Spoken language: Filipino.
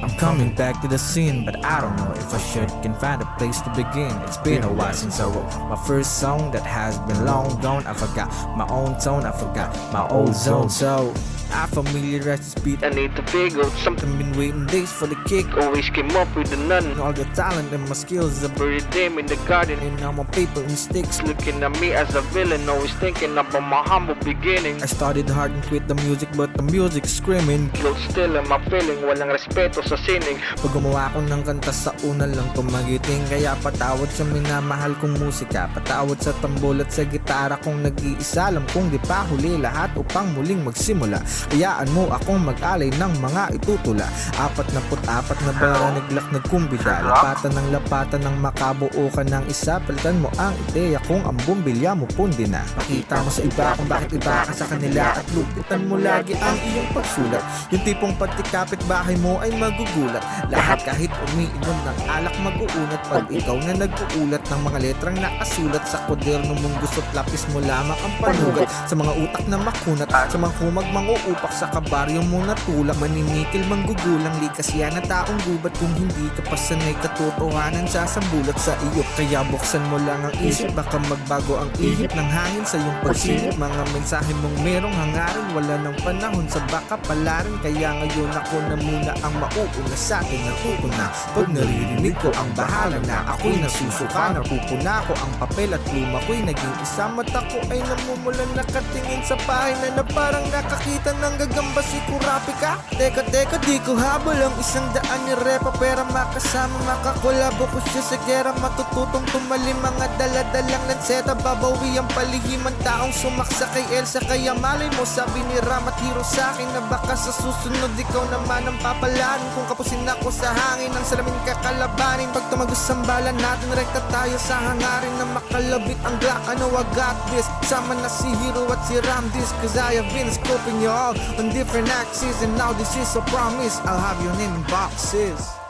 I'm coming back to the scene, but I don't know if I should can find a place to begin. It's been a while since I wrote my first song that has been long gone. I forgot my own tone, I forgot my old zone. So I familiarize this beat. I need to figure out something. I've been waiting days for the kick. Always came up with the none. All the talent and my skills are Buried them in the garden. and now my paper and sticks. Looking at me as a villain, always thinking about my humble beginning. I started hard and quit the music, but the music's screaming. Guilt still am I feeling, walang respeto sa sining. Pag gumawa ko ng kanta sa una lang tumagiting. Kaya patawad sa minamahal kong musika, patawad sa tambol at sa gitara kong nag-iisa. Alam kong di pa huli lahat upang muling magsimula. Hayaan mo akong mag-alay ng mga itutula. 44 na baraniglak nagkumbida. Lapatan ng makabuo ka ng isa. Palitan mo ang ideya kung ang bumbilya mo pundi na. Pakita mo sa iba kung bakit iba ka sa kanila. At lupitan mo lagi ang iyong pagsulat. Yung tipong pati kapitbahay mo ay magugulat. Lahat kahit umiinom ng alak mag-uunat. Pag ikaw na nag-uulat ng mga letrang nakasulat sa kwaderno mong gusto't lapis mo lamang ang panugat. Sa mga utak na makunat, sa mga humag manguupak sa kabaryo mo natulak. Maninikil manggugulang, likas yan na taong gubat. Kung hindi ka pa sanay katotohanan sasambulat sa iyo. Kaya buksan mo lang ang isip, baka magbago ang ihip ng hangin sa iyong pagsilip. Mga mensahe mong merong hangarin, wala ng panahon sa baka palarin. Kaya ngayon ako na muna ang mauuna sa atin natutuna. Pag naririnig ko ang bahala na ako'y nasusuka, napupuna ko ang papel at pluma ko'y naging isa. Mata ko ay namumulan, nakatingin sa pahina na parang nakakita ng gagamba. Si Kurapi ka? Teka, di ko habol ang 100 ni Repa. Pera makasama, makakolabo ko siya sa gera. Matututong tumalim mga daladalang lanseta. Babawi ang palihiman taong sumaksa kay Elsa. Kaya malay mo sabi ni Ram at Hiro sa akin na baka sa susunod ikaw naman ang papalanin. Kung kapusin ako sa hangin ng salamin kakalabanin. Pag tumagos ang bala natin, rekta tayo sa hangarin na makalabit ang Glock. I know I got this. Sama na si Hiro at si Ram this, cause I have been scoping you all on different axes. And now this is a promise, I'll have your name in boxes.